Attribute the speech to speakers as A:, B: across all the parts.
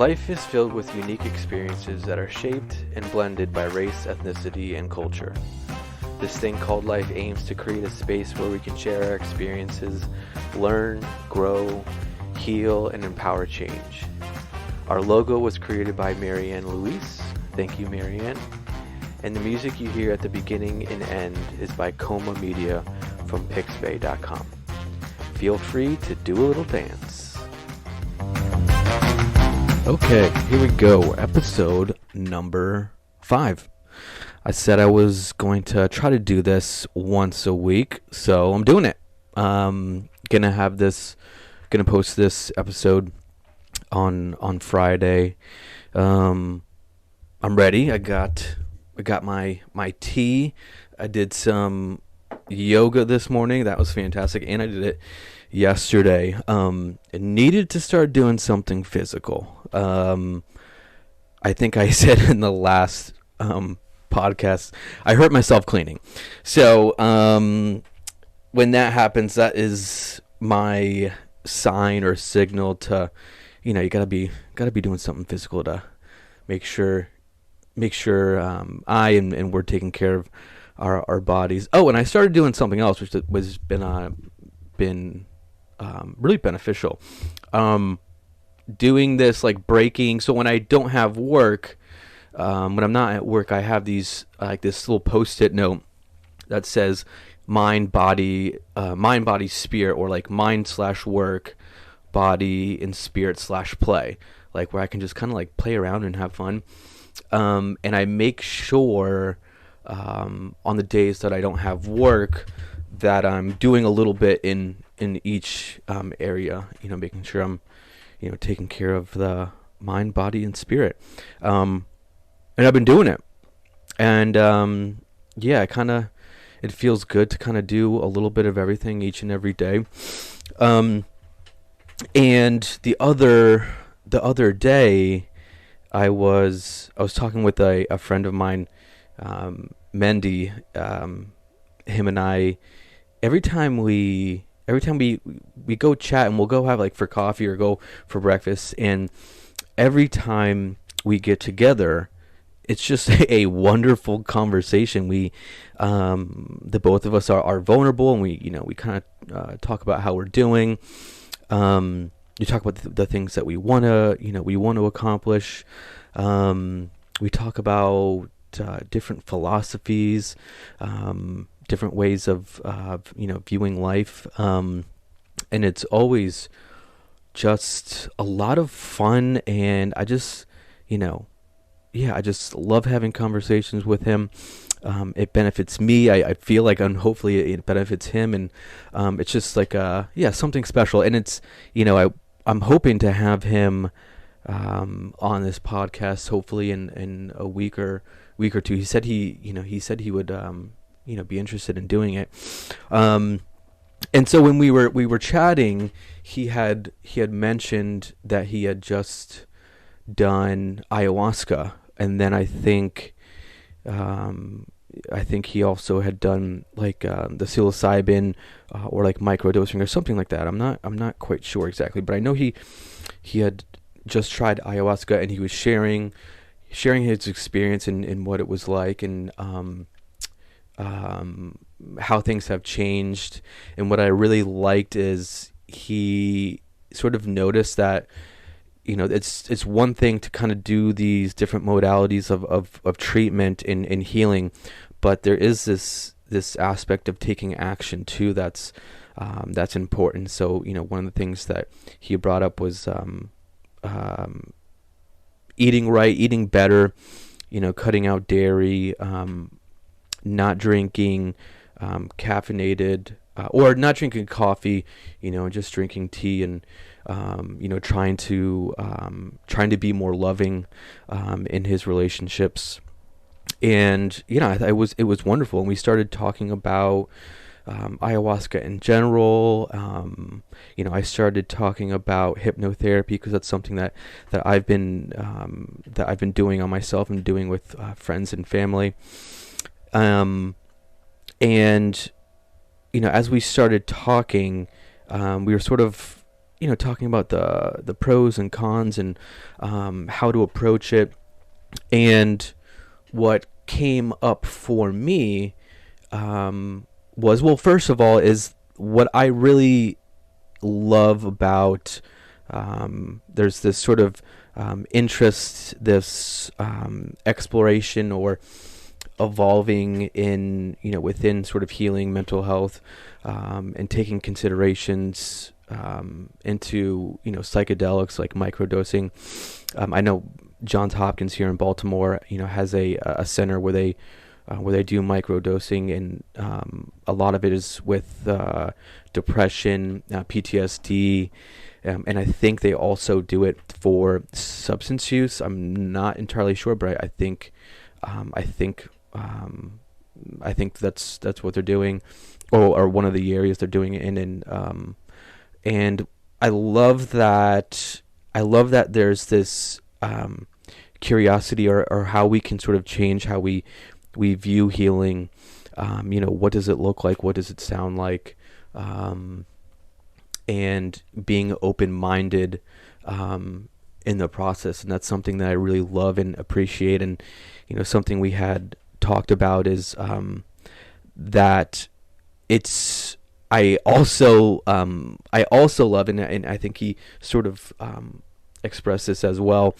A: Life is filled with unique experiences that are shaped and blended by race, ethnicity, and culture. This thing called life aims to create a space where we can share our experiences, learn, grow, heal, and empower change. Our logo was created by Mariana Luis. Thank you, Marianne. And the music you hear at the beginning and end is by Coma Media from pixbay.com. Feel free to do a little dance. Okay, here we go. Episode number 5. I said I was going to try to do this once a week, so I'm doing it. Gonna post this episode on Friday. I'm ready. I got my tea. I did some yoga this morning. That was fantastic, and I did it yesterday. I needed to start doing something physical. I think I said in the last podcast, I hurt myself cleaning. So when that happens, that is my sign or signal to, you gotta be doing something physical to make sure I and we're taking care of our bodies. Oh, and I started doing something else, which was been really beneficial. Doing this, like, breaking. So when I don't have work, when I'm not at work, I have these this little post-it note that says mind, body, spirit, or like mind/work, body, and spirit/play, like where I can just kind of like play around and have fun. And I make sure on the days that I don't have work that I'm doing a little bit in each area, making sure I'm taking care of the mind, body, and spirit. And I've been doing it. And it feels good to kind of do a little bit of everything each and every day. And the other day, I was talking with a friend of mine, Mendy. Him and I, every time we go chat, and we'll go have for coffee or go for breakfast, and every time we get together, it's just a wonderful conversation. We the both of us are vulnerable, and we kind of talk about how we're doing. We talk about the things that we want to accomplish. We talk about different philosophies, different ways of viewing life, and it's always just a lot of fun. And I just I just love having conversations with him. It benefits me. I feel like, and hopefully it benefits him, and it's just like something special. And it's I'm hoping to have him on this podcast hopefully in a week or two. He said he would be interested in doing it. And so when we were chatting, he had mentioned that he had just done ayahuasca, and then I think he also had done the psilocybin or microdosing or something like that. I'm not quite sure exactly, but I know he had just tried ayahuasca, and he was sharing his experience and what it was like, and how things have changed. And what I really liked is he sort of noticed that it's one thing to kind of do these different modalities of treatment and healing, but there is this aspect of taking action too that's important. So one of the things that he brought up was eating right, eating better, cutting out dairy, not drinking caffeinated or not drinking coffee, just drinking tea, and trying to be more loving in his relationships. And it was wonderful. And we started talking about ayahuasca in general. I started talking about hypnotherapy, because that's something that I've been doing on myself and doing with friends and family. And as we started talking, we were sort of talking about the pros and cons and how to approach it. And what came up for me was, well, first of all, is what I really love about there's this sort of interest, this exploration or evolving in within sort of healing mental health, and taking considerations into psychedelics like microdosing. I know Johns Hopkins here in Baltimore has a center where they do microdosing, and a lot of it is with depression, PTSD, and I think they also do it for substance use. I'm not entirely sure, but I think that's what they're doing, or one of the areas they're doing it in. And I love that. I love that there's this curiosity, or how we can sort of change how we view healing. What does it look like? What does it sound like? And being open-minded in the process, and that's something that I really love and appreciate. And something we had talked about is that it's I also love, and I think he sort of expressed this as well,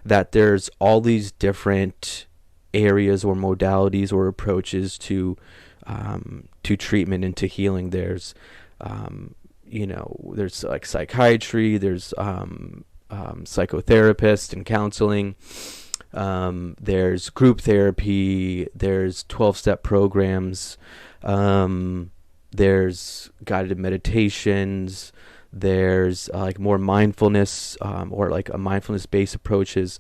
A: that there's all these different areas or modalities or approaches to treatment and to healing. There's there's like psychiatry, there's psychotherapist and counseling, there's group therapy, there's 12-step programs, there's guided meditations, there's like more mindfulness, or like a mindfulness-based approaches.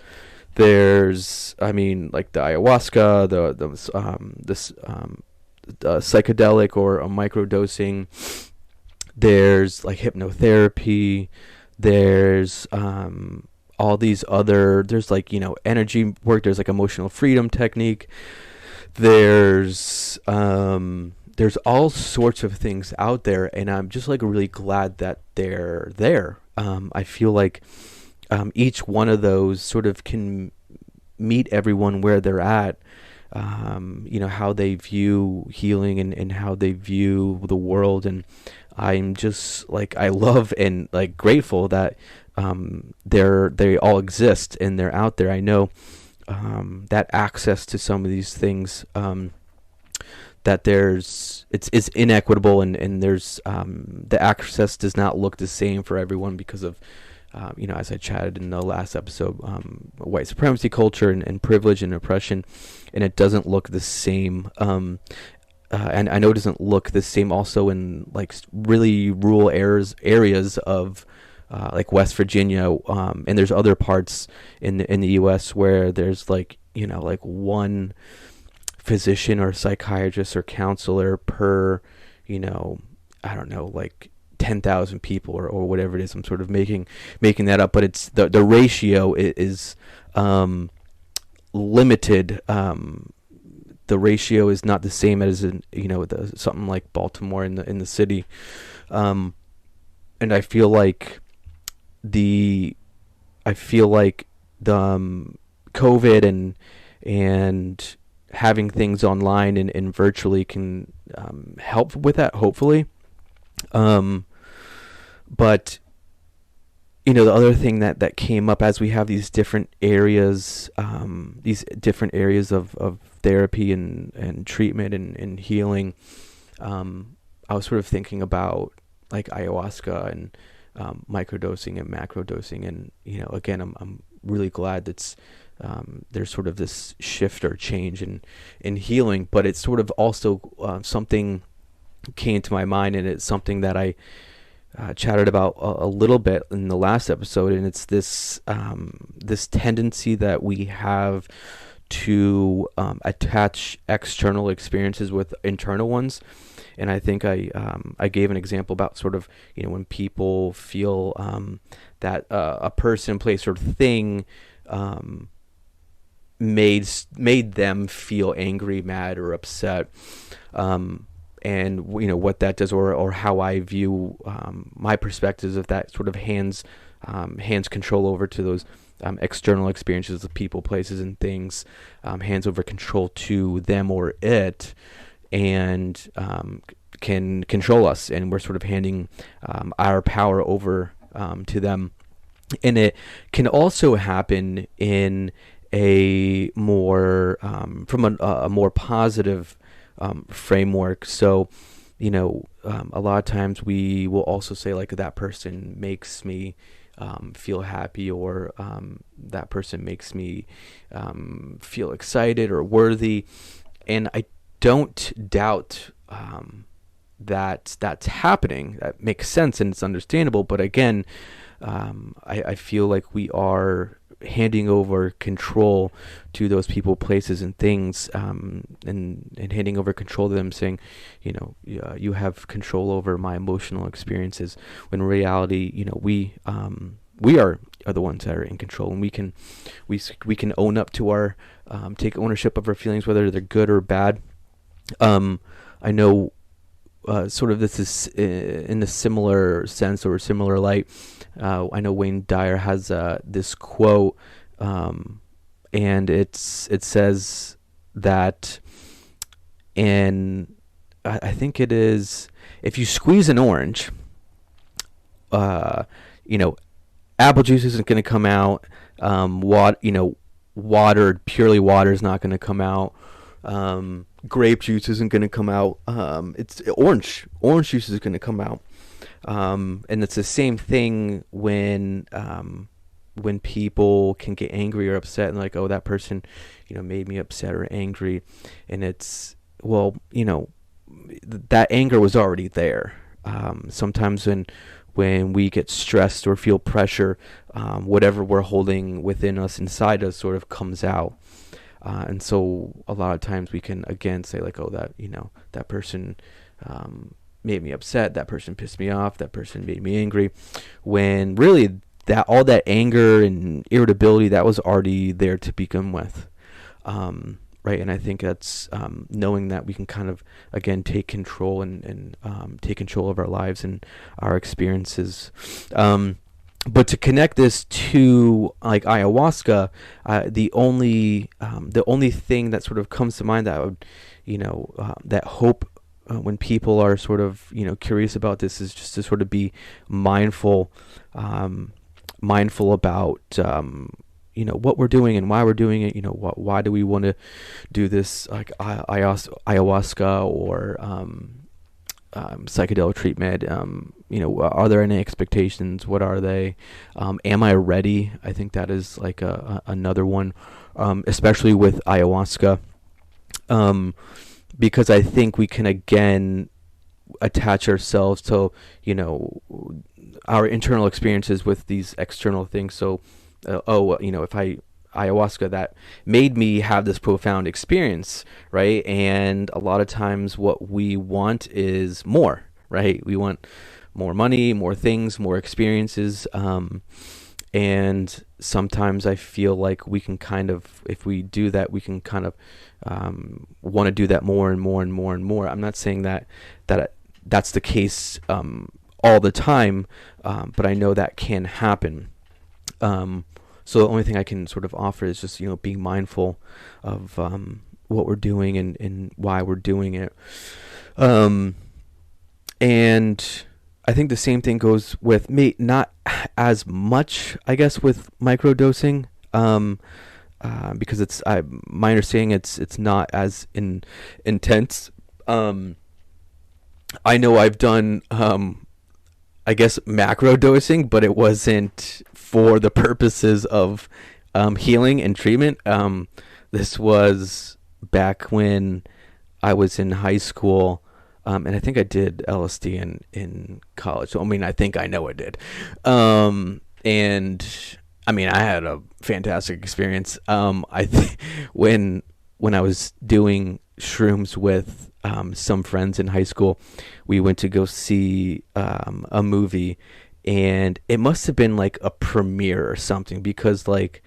A: There's, like the ayahuasca, the psychedelic or a microdosing. There's like hypnotherapy. There's all these other. There's like energy work. There's like emotional freedom technique. There's all sorts of things out there, and I'm just like really glad that they're there. I feel like each one of those sort of can meet everyone where they're at, how they view healing and how they view the world. And I'm just like, I love and like grateful that they all exist and they're out there. I know that access to some of these things, that it's inequitable, and there's the access does not look the same for everyone because of as I chatted in the last episode, white supremacy culture and privilege and oppression, and it doesn't look the same. And I know it doesn't look the same also in like really rural areas of like West Virginia, and there's other parts in the U.S. where there's like like one physician or psychiatrist or counselor per I don't know, like 10,000 people or whatever it is. I'm sort of making that up, but it's the ratio is limited. The ratio is not the same as in something like Baltimore in the city, and I feel like the COVID and having things online and virtually can help with that, hopefully. But the other thing that came up as we have these different areas of therapy and treatment and healing, I was sort of thinking about like ayahuasca and microdosing and macrodosing, and again, I'm really glad that's there's sort of this shift or change in healing, but it's sort of also something came to my mind, and it's something that I chatted about a little bit in the last episode, and it's this tendency that we have to attach external experiences with internal ones. And I think I gave an example about sort of when people feel that a person, place, or thing made them feel angry, mad, or upset. what that does, or how I view my perspectives of that sort of hands control over to those external experiences of people, places, and things, hands over control to them or it, and can control us, and we're sort of handing our power over to them. And it can also happen in a more from a more positive framework. So, a lot of times we will also say, like, that person makes me feel happy, or that person makes me feel excited or worthy. And I don't doubt that that's happening. That makes sense and it's understandable. But again, I feel like we are handing over control to those people, places, and things, and handing over control to them, saying, you have control over my emotional experiences. When in reality, we are the ones that are in control, and we can own up to our take ownership of our feelings, whether they're good or bad. I know sort of this is in a similar sense or a similar light. I know Wayne Dyer has this quote, and it says that, I think it is, if you squeeze an orange, apple juice isn't going to come out. Purely water is not going to come out. Grape juice isn't going to come out. It's orange juice is going to come out. And it's the same thing when people can get angry or upset, and like, oh, that person, made me upset or angry. And it's, well, that anger was already there. Sometimes when we get stressed or feel pressure, whatever we're holding within us, inside us, sort of comes out. And so a lot of times we can, again, say, like, oh, that person made me upset, that person pissed me off, that person made me angry, when really that all that anger and irritability, that was already there to begin with. Right. And I think that's knowing that we can kind of, again, take control and take control of our lives and our experiences. But to connect this to, like, ayahuasca, the only thing that sort of comes to mind that would, that hope when people are sort of, curious about this, is just to sort of be mindful about, what we're doing and why we're doing it. Why do we want to do this, like ayahuasca or psychedelic treatment? Are there any expectations? What are they? Am I ready? I think that is like another one, especially with ayahuasca, because I think we can, again, attach ourselves to, our internal experiences with these external things. So, if ayahuasca, that made me have this profound experience, right? And a lot of times what we want is more, right? We want more money, more things, more experiences. And sometimes I feel like we can kind of, if we do that, we can kind of want to do that more and more and more and more. I'm not saying that that's the case all the time, but I know that can happen. So the only thing I can sort of offer is just, being mindful of what we're doing and why we're doing it. And I think the same thing goes with me, not as much, I guess, with microdosing, because it's my understanding it's not as intense. I know I've done I guess macro dosing, but it wasn't for the purposes of healing and treatment. This was back when I was in high school. And I think I did LSD in college. So, I think I know I did. And I had a fantastic experience. I think when I was doing shrooms with some friends in high school, we went to go see a movie, and it must have been like a premiere or something, because like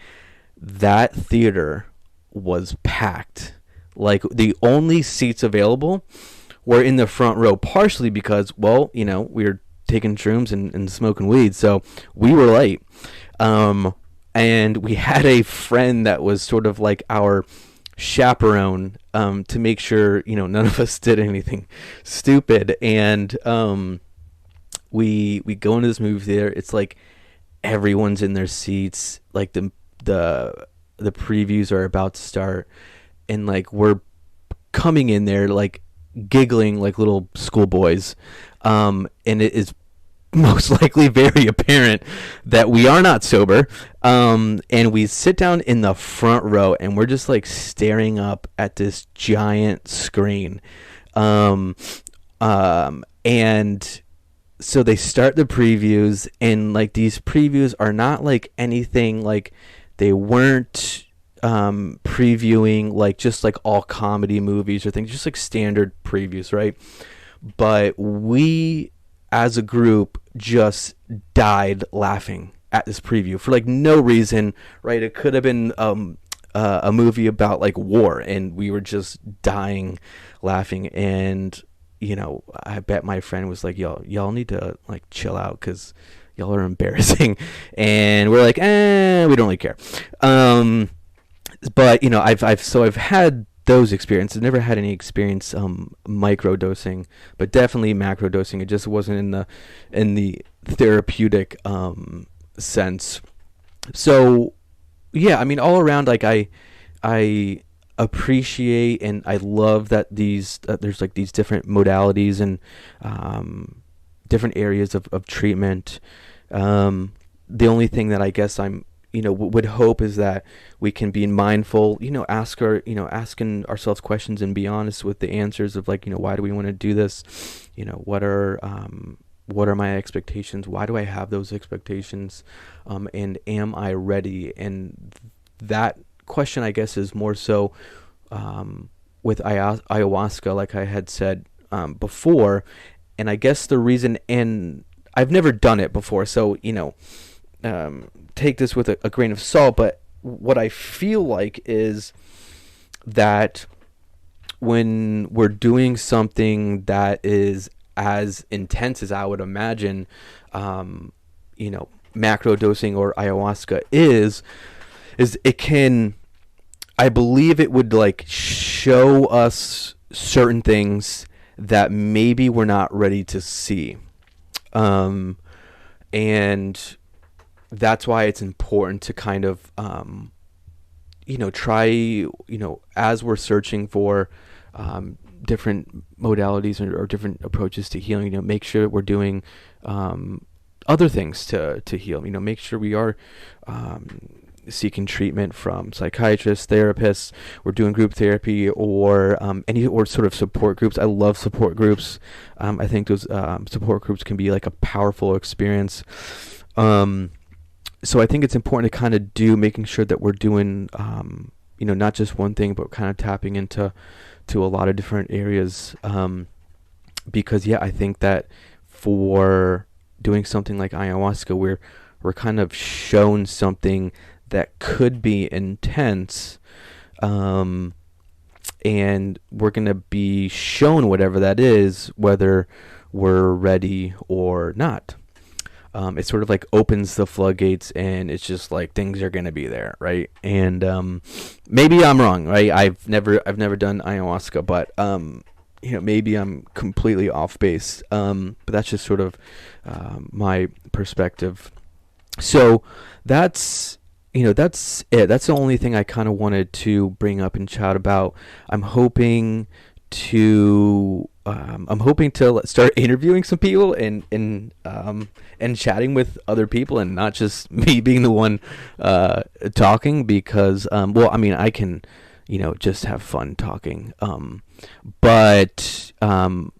A: that theater was packed. Like the only seats available were in the front row, partially because, well, we were taking shrooms and smoking weed, so we were late. And we had a friend that was sort of like our chaperone, to make sure, none of us did anything stupid. And we go into this movie theater. It's like everyone's in their seats, like the previews are about to start, and like we're coming in there like giggling like little schoolboys, and it is most likely very apparent that we are not sober, and we sit down in the front row, and we're just like staring up at this giant screen, and so they start the previews, and like these previews are not like anything, like they weren't previewing like just like all comedy movies or things, just like standard previews, right? But we as a group just died laughing at this preview for like no reason, right? It could have been a movie about like war, and we were just dying laughing. And I bet my friend was like, y'all need to like chill out because y'all are embarrassing. And we're like, we don't really care. But I've had those experiences. Never had any experience micro dosing, but definitely macro dosing. It just wasn't in the therapeutic sense. So yeah, I mean, all around, like I appreciate and I love that there's like these different modalities and different areas of treatment. The only thing that I guess I'm would hope is that we can be mindful, asking ourselves questions and be honest with the answers of like, why do we want to do this? What are my expectations? Why do I have those expectations? And am I ready? And that question, I guess, is more so with ayahuasca, like I had said before. And I guess the reason, and I've never done it before, so take this with a grain of salt, but what I feel like is that when we're doing something that is as intense as I would imagine, macro dosing or ayahuasca is it can, I believe it would like show us certain things that maybe we're not ready to see. And that's why it's important to kind of, try, as we're searching for different modalities or different approaches to healing, make sure we're doing other things to heal. Make sure we are seeking treatment from psychiatrists, therapists. We're doing group therapy or any sort of support groups. I love support groups. I think those support groups can be like a powerful experience. So I think it's important to kind of making sure that we're doing, not just one thing, but kind of tapping into a lot of different areas. Because I think that for doing something like ayahuasca, we're kind of shown something that could be intense, and we're going to be shown whatever that is, whether we're ready or not. It sort of like opens the floodgates, and it's just like things are gonna be there, right? And maybe I'm wrong, right? I've never done ayahuasca, but maybe I'm completely off base. But that's just sort of my perspective. So that's it. That's the only thing I kind of wanted to bring up and chat about. I'm hoping to start interviewing some people and chatting with other people, and not just me being the one talking, because I can just have fun talking, but I'm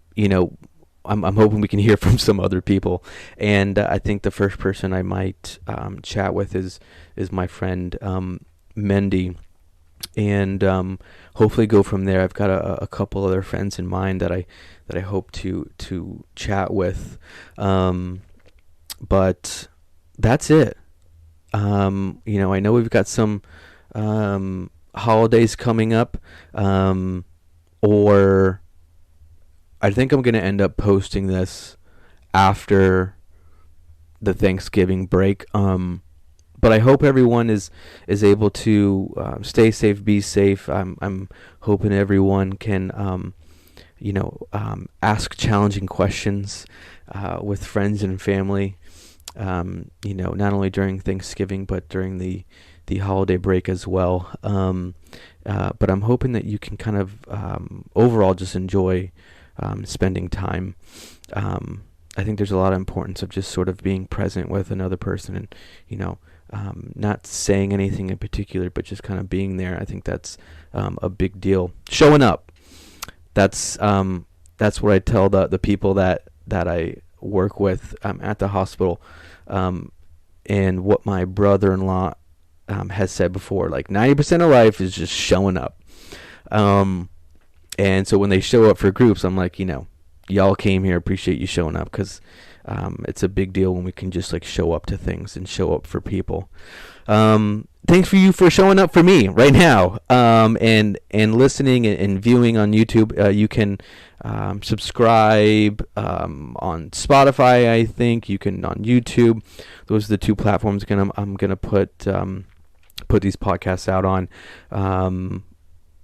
A: hoping we can hear from some other people. And I think the first person I might chat with is my friend Mendy, and hopefully go from there. I've got a couple other friends in mind that I hope to chat with, but that's it. I know we've got some holidays coming up, or I think I'm going to end up posting this after the Thanksgiving break. But I hope everyone is able to stay safe, be safe. I'm hoping everyone can, ask challenging questions with friends and family. Not only during Thanksgiving, but during the holiday break as well. But I'm hoping that you can kind of overall just enjoy spending time. I think there's a lot of importance of just sort of being present with another person and, not saying anything in particular, but just kind of being there. I think that's a big deal. Showing up. That's what I tell the people that I work with at the hospital, and what my brother-in-law has said before. Like 90% of life is just showing up. And so when they show up for groups, I'm like, y'all came here, appreciate you showing up, because it's a big deal when we can just like show up to things and show up for people. Thanks for you for showing up for me right now, and listening and viewing on YouTube. You can subscribe on Spotify. I think you can on YouTube. Those are the two platforms I'm gonna put these podcasts out on.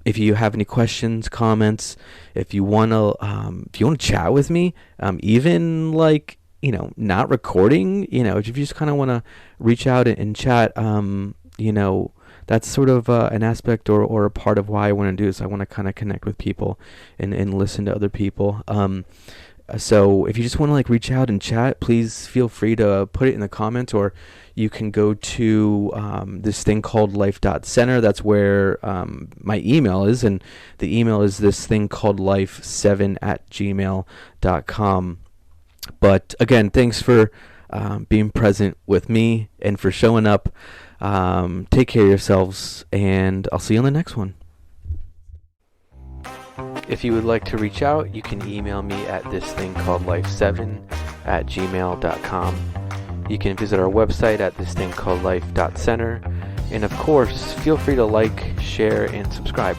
A: If you have any questions, comments, if you wanna chat with me, even like not recording, if you just kind of want to reach out and chat, that's sort of an aspect or a part of why I want to do this. I want to kind of connect with people and listen to other people. So if you just want to like reach out and chat, please feel free to put it in the comments, or you can go to this thing called life.center. That's where my email is, and the email is this thing called life7@gmail.com. But again, thanks for being present with me and for showing up. Take care of yourselves, and I'll see you on the next one. If you would like to reach out, you can email me at thisthingcalledlife7@gmail.com. You can visit our website at thisthingcalledlife.center. And of course, feel free to like, share, and subscribe.